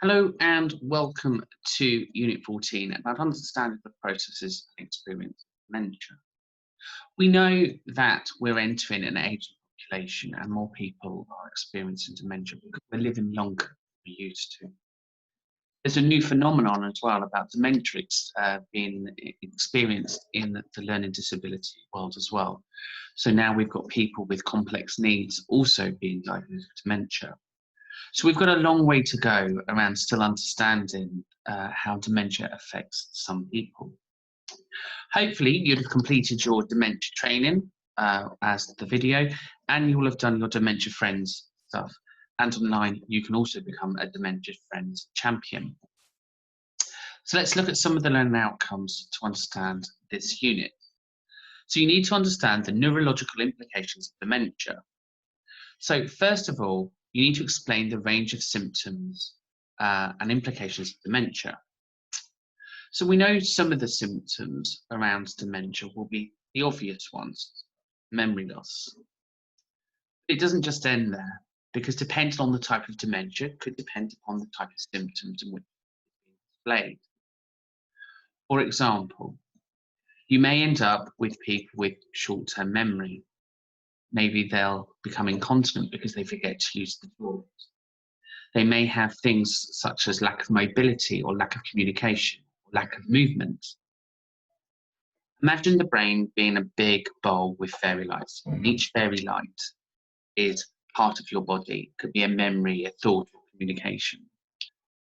Hello and welcome to Unit 14 about understanding the processes and experience of dementia. We know that we're entering an aging population and more people are experiencing dementia because we're living longer than we used to. There's a new phenomenon as well about dementia being experienced in the learning disability world as well. So now we've got people with complex needs also being diagnosed with dementia. So we've got a long way to go around still understanding how dementia affects some people. Hopefully you'd have completed your dementia training as the video, and you will have done your Dementia Friends stuff. And online, you can also become a Dementia Friends champion. So let's look at some of the learning outcomes to understand this unit. So you need to understand the neurological implications of dementia. So first of all, you need to explain the range of symptoms and implications of dementia. So we know some of the symptoms around dementia will be the obvious ones, memory loss. It doesn't just end there, because depending on the type of dementia could depend upon the type of symptoms in which it's being displayed. For example, you may end up with people with short-term memory. Maybe they'll become incontinent because they forget to use the toilet. They may have things such as lack of mobility or lack of communication, or lack of movement. Imagine the brain being a big bowl with fairy lights. Each fairy light is part of your body. It could be a memory, a thought, or communication.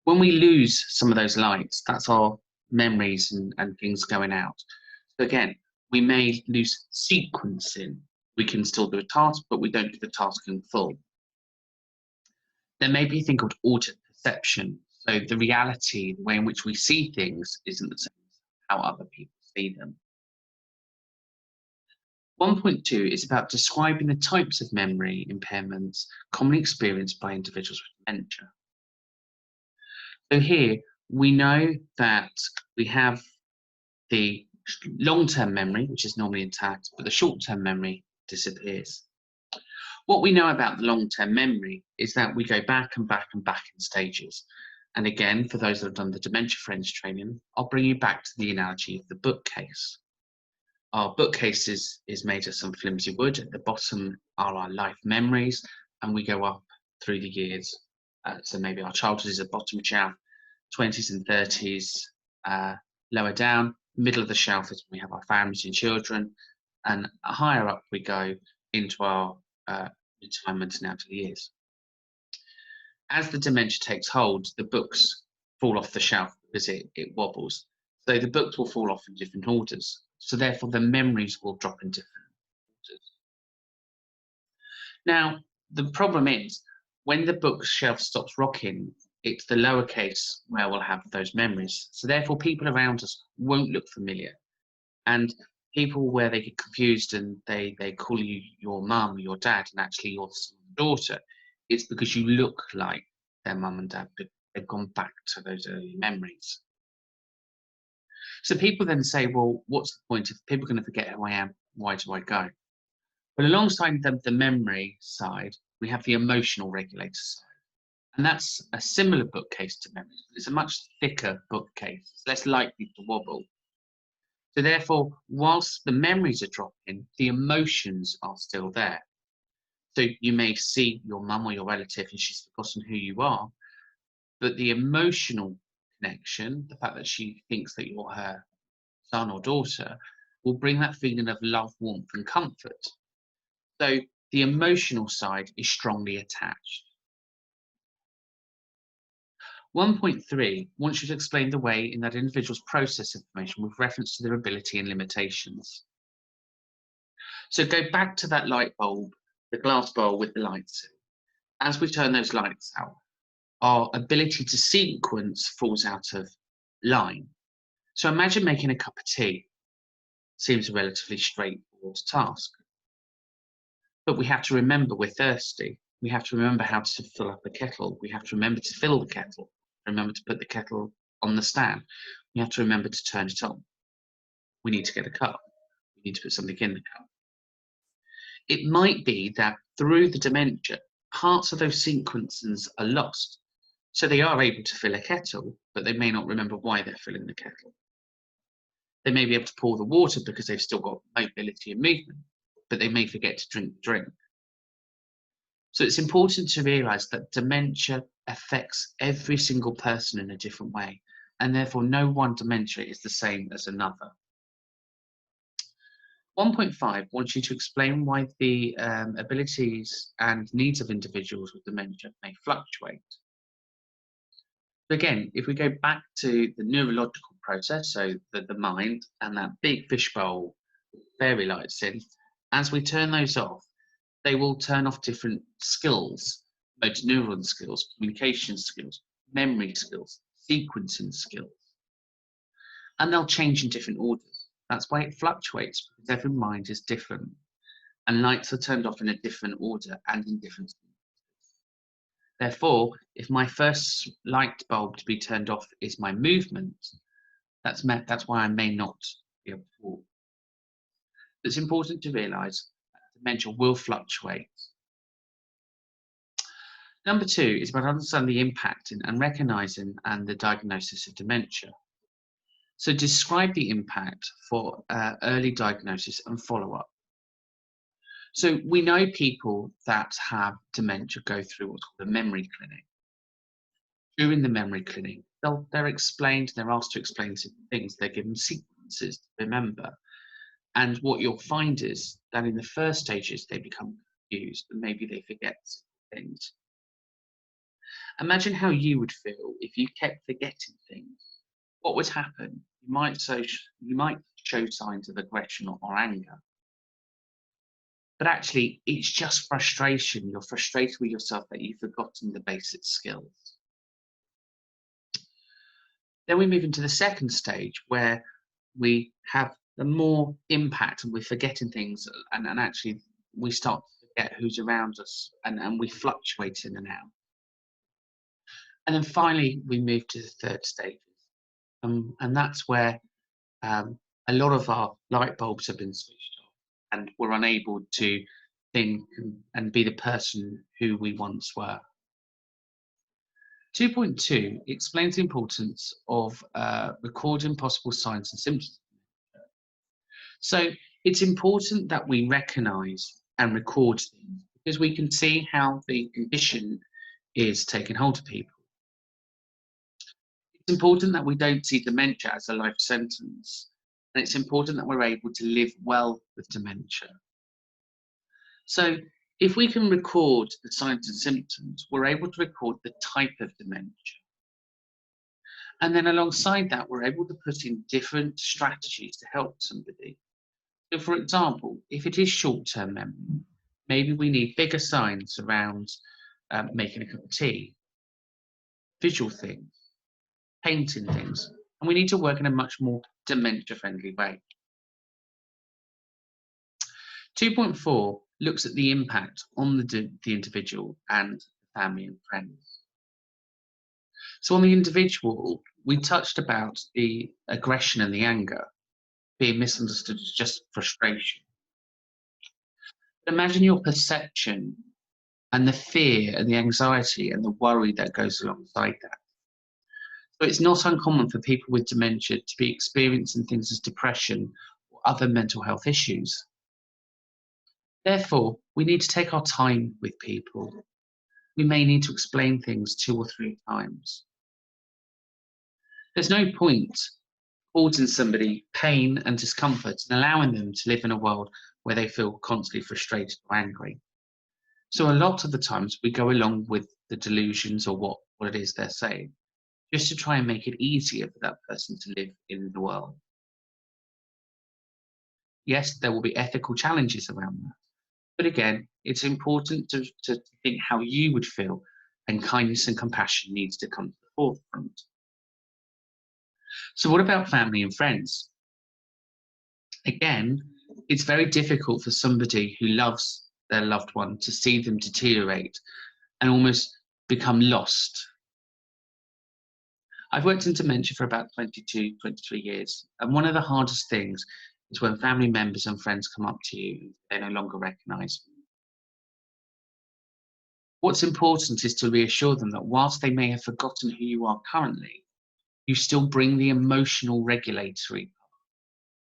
When we lose some of those lights, that's our memories and things going out. So again, we may lose sequencing. We can still do a task, but we don't do the task in full. There may be a thing called altered perception. So the reality, the way in which we see things, isn't the same as how other people see them. 1.2 is about describing the types of memory impairments commonly experienced by individuals with dementia. So here we know that we have the long-term memory, which is normally intact, but the short-term memory disappears. What we know about the long-term memory is that we go back and back and back in stages. And again, for those that have done the Dementia Friends training, I'll bring you back to the analogy of the bookcase. Our bookcase is made of some flimsy wood. At the bottom are our life memories, and we go up through the years. So maybe our childhood is a bottom shelf, 20s and 30s lower down. Middle of the shelf is when we have our families and children, and higher up we go into our retirement and elderly years. As the dementia takes hold, the books fall off the shelf because it wobbles. So the books will fall off in different orders. So therefore the memories will drop in different orders. Now, the problem is when the bookshelf stops rocking, it's the lowercase where we'll have those memories. So therefore people around us won't look familiar. And people where they get confused and they call you your mum or your dad and actually you're the daughter, it's because you look like their mum and dad, but they've gone back to those early memories. So people then say, well, what's the point if people are going to forget who I am? Why do I go? But alongside the memory side, we have the emotional regulator side. And that's a similar bookcase to memories, but it's a much thicker bookcase. It's less likely to wobble. So therefore, whilst the memories are dropping, the emotions are still there. So you may see your mum or your relative and she's forgotten who you are, but the emotional connection, the fact that she thinks that you're her son or daughter, will bring that feeling of love, warmth, and comfort. So the emotional side is strongly attached. 1.3 wants you to explain the way in that individuals process information with reference to their ability and limitations. So go back to that light bulb, the glass bowl with the lights in. As we turn those lights out, our ability to sequence falls out of line. So imagine making a cup of tea. Seems a relatively straightforward task. But we have to remember we're thirsty. We have to remember how to fill up a kettle. We have to remember to fill the kettle. Remember to put the kettle on the stand. We have to remember to turn it on. We need to get a cup. We need to put something in the cup. It might be that through the dementia, parts of those sequences are lost. So they are able to fill a kettle, but they may not remember why they're filling the kettle. They may be able to pour the water because they've still got mobility and movement, but they may forget to drink the drink. So it's important to realise that dementia affects every single person in a different way, and therefore no one dementia is the same as another. 1.5 wants you to explain why the abilities and needs of individuals with dementia may fluctuate. Again, if we go back to the neurological process, so the mind and that big fishbowl fairy lights in, as we turn those off, they will turn off different skills, motor neuron skills, communication skills, memory skills, sequencing skills, and they'll change in different orders. That's why it fluctuates, because every mind is different, and lights are turned off in a different order and in different sequences. Therefore, if my first light bulb to be turned off is my movement, that's why I may not be able to walk. It's important to realise that dementia will fluctuate. Number 2 is about understanding the impact and recognising and the diagnosis of dementia. So describe the impact for early diagnosis and follow-up. So we know people that have dementia go through what's called a memory clinic. During the memory clinic, they're asked to explain things. They're given sequences to remember. And what you'll find is that in the first stages, they become confused and maybe they forget things. Imagine how you would feel if you kept forgetting things. What would happen? You might show signs of aggression or anger. But actually, it's just frustration. You're frustrated with yourself that you've forgotten the basic skills. Then we move into the second stage where we have the more impact and we're forgetting things, and actually we start to forget who's around us, and we fluctuate in and out. And then finally, we move to the third stages. And that's where a lot of our light bulbs have been switched off and we're unable to think and be the person who we once were. 2.2 explains the importance of recording possible signs and symptoms. So it's important that we recognise and record things because we can see how the condition is taking hold of people. It's important that we don't see dementia as a life sentence, and it's important that we're able to live well with dementia. So if we can record the signs and symptoms, we're able to record the type of dementia. And then alongside that, we're able to put in different strategies to help somebody. So for example, if it is short-term memory, maybe we need bigger signs around making a cup of tea, visual things, painting things, and we need to work in a much more dementia-friendly way. 2.4 looks at the impact on the individual and family and friends. So on the individual, we touched about the aggression and the anger being misunderstood as just frustration. But imagine your perception and the fear and the anxiety and the worry that goes alongside that. So it's not uncommon for people with dementia to be experiencing things as depression or other mental health issues. Therefore, we need to take our time with people. We may need to explain things 2 or 3 times. There's no point causing somebody pain and discomfort and allowing them to live in a world where they feel constantly frustrated or angry. So a lot of the times we go along with the delusions or what it is they're saying, just to try and make it easier for that person to live in the world. Yes, there will be ethical challenges around that. But again, it's important to think how you would feel, and kindness and compassion needs to come to the forefront. So what about family and friends? Again, it's very difficult for somebody who loves their loved one to see them deteriorate and almost become lost. I've worked in dementia for about 22, 23 years, and one of the hardest things is when family members and friends come up to you and they no longer recognise you. What's important is to reassure them that whilst they may have forgotten who you are currently, you still bring the emotional regulatory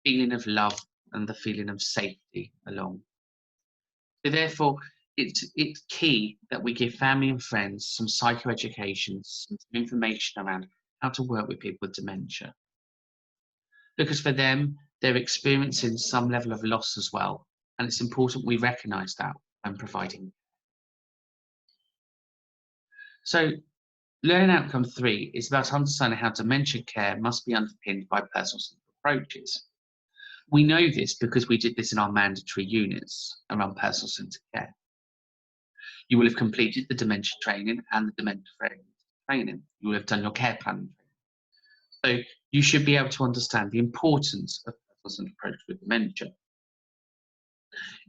feeling of love and the feeling of safety along. So therefore, it's key that we give family and friends some psychoeducation, some information around how to work with people with dementia. Because for them, they're experiencing some level of loss as well. And it's important we recognise that when providing. So learning outcome 3 is about understanding how dementia care must be underpinned by personal approaches. We know this because we did this in our mandatory units around personal centred care. You will have completed the dementia training and the dementia training. You will have done your care planning training. So you should be able to understand the importance of personal centred approach with dementia.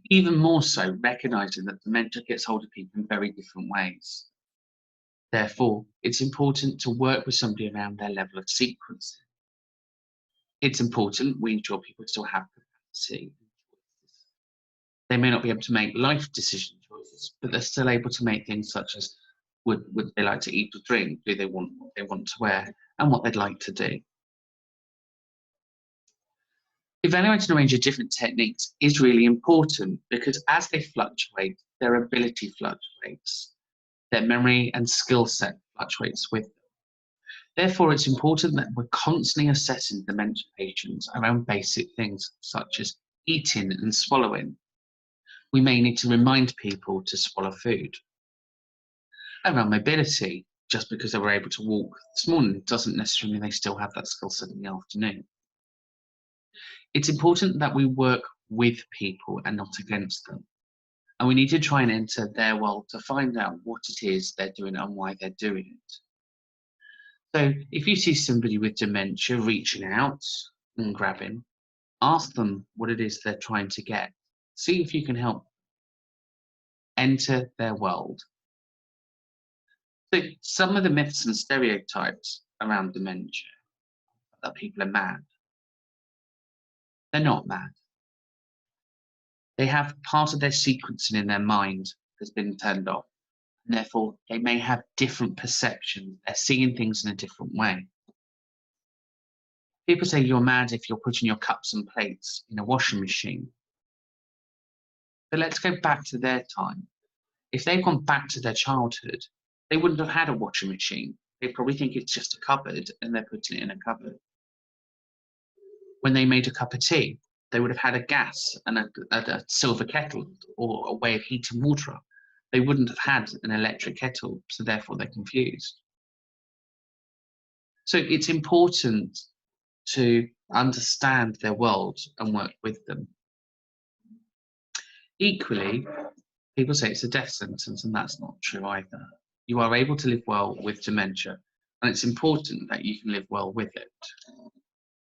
Even more so, recognising that dementia gets hold of people in very different ways. Therefore, it's important to work with somebody around their level of sequencing. It's important we ensure people still have capacity. They may not be able to make life decision choices, but they're still able to make things such as would they like to eat or drink, do they want what they want to wear, and what they'd like to do. Evaluating a range of different techniques is really important because as they fluctuate, their ability fluctuates, their memory and skill set fluctuates with them. Therefore, it's important that we're constantly assessing dementia patients around basic things such as eating and swallowing. We may need to remind people to swallow food. Around mobility, just because they were able to walk this morning doesn't necessarily mean they still have that skill set in the afternoon. It's important that we work with people and not against them. And we need to try and enter their world to find out what it is they're doing and why they're doing it. So if you see somebody with dementia reaching out and grabbing, ask them what it is they're trying to get. See if you can help enter their world. So some of the myths and stereotypes around dementia, that people are mad. They're not mad. They have part of their sequencing in their mind has been turned off. And therefore, they may have different perceptions. They're seeing things in a different way. People say you're mad if you're putting your cups and plates in a washing machine. But let's go back to their time. If they've gone back to their childhood, they wouldn't have had a washing machine. They probably think it's just a cupboard and they're putting it in a cupboard. When they made a cup of tea, they would have had a gas and a silver kettle or a way of heating water up. They wouldn't have had an electric kettle, so therefore they're confused. So it's important to understand their world and work with them. Equally, people say it's a death sentence, and that's not true either. You are able to live well with dementia, and it's important that you can live well with it.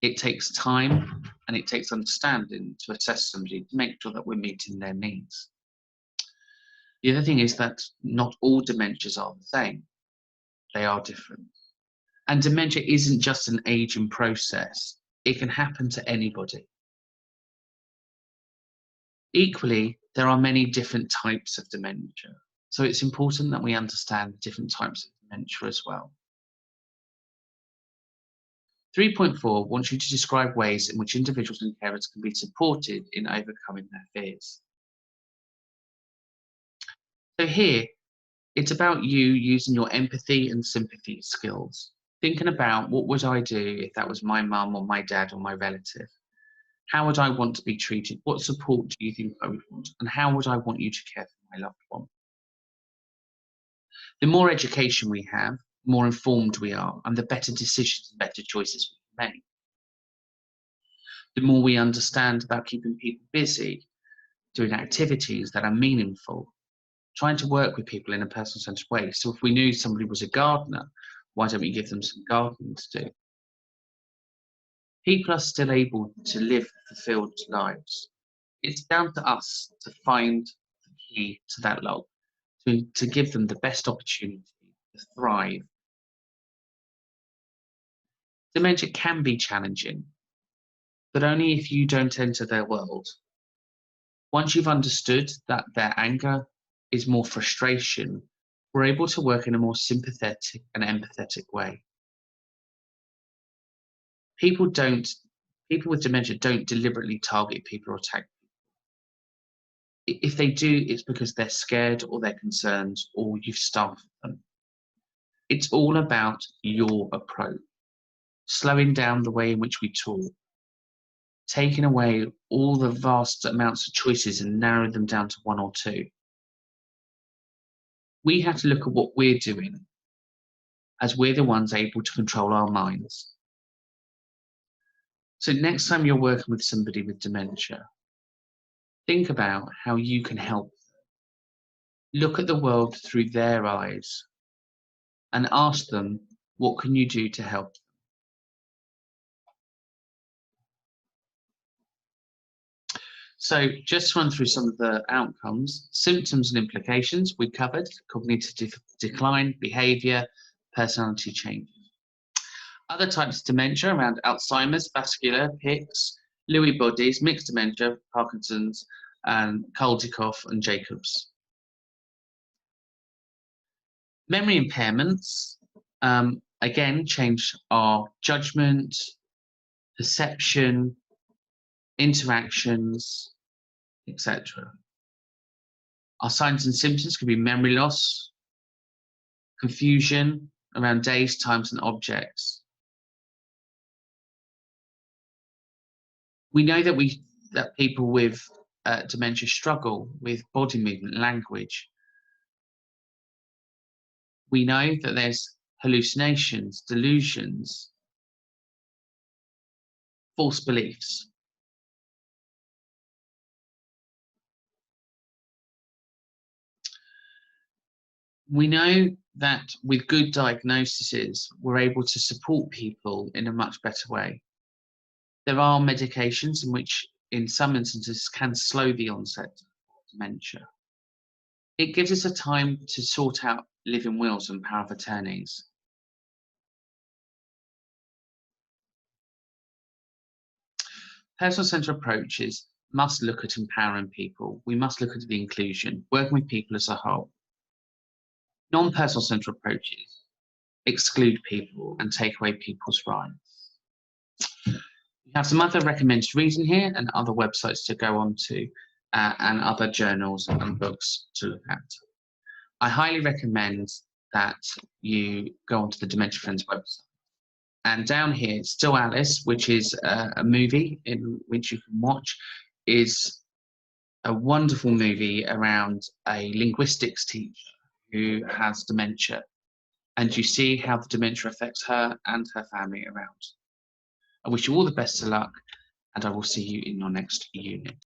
It takes time and it takes understanding to assess somebody to make sure that we're meeting their needs. The other thing is that not all dementias are the same. They are different. And dementia isn't just an aging process. It can happen to anybody. Equally, there are many different types of dementia. So it's important that we understand the different types of dementia as well. 3.4 wants you to describe ways in which individuals and carers can be supported in overcoming their fears. So here, it's about you using your empathy and sympathy skills, thinking about what would I do if that was my mum or my dad or my relative? How would I want to be treated? What support do you think I would want? And how would I want you to care for my loved one? The more education we have, the more informed we are, and the better decisions and better choices we can make. The more we understand about keeping people busy, doing activities that are meaningful, trying to work with people in a person-centered way. So if we knew somebody was a gardener, why don't we give them some gardening to do? People are still able to live fulfilled lives. It's down to us to find the key to that log, to give them the best opportunity to thrive. Dementia can be challenging, but only if you don't enter their world. Once you've understood that their anger is more frustration we're able to work in a more sympathetic and empathetic way. People with dementia don't deliberately target people or attack. If they do, it's because they're scared or they're concerned or you've starved them. It's all about your approach, slowing down the way in which we talk, taking away all the vast amounts of choices and narrowing them down to one or two. We have to look at what we're doing, as we're the ones able to control our minds. So next time you're working with somebody with dementia, think about how you can help. Look at the world through their eyes and ask them, what can you do to help? So just to run through some of the outcomes, symptoms and implications we covered: cognitive decline, behaviour, personality change. Other types of dementia around Alzheimer's, vascular, Pick's, Lewy bodies, mixed dementia, Parkinson's, and Koldikoff and Jacobs. Memory impairments, again, change our judgment, perception, interactions, etc. Our signs and symptoms could be memory loss, confusion around days, times, and objects. We know that people with dementia struggle with body movement, language. We know that there's hallucinations, delusions, false beliefs. We know that with good diagnoses, we're able to support people in a much better way. There are medications in some instances, can slow the onset of dementia. It gives us a time to sort out living wills and power of attorneys. Personal-centred approaches must look at empowering people. We must look at the inclusion, working with people as a whole. Non-personal-centred approaches exclude people and take away people's rights. We have some other recommended reading here and other websites to go on to, and other journals and books to look at. I highly recommend that you go onto the Dementia Friends website. And down here, Still Alice, which is a movie in which you can watch, is a wonderful movie around a linguistics teacher who has dementia. And you see how the dementia affects her and her family around. I wish you all the best of luck, and I will see you in your next unit.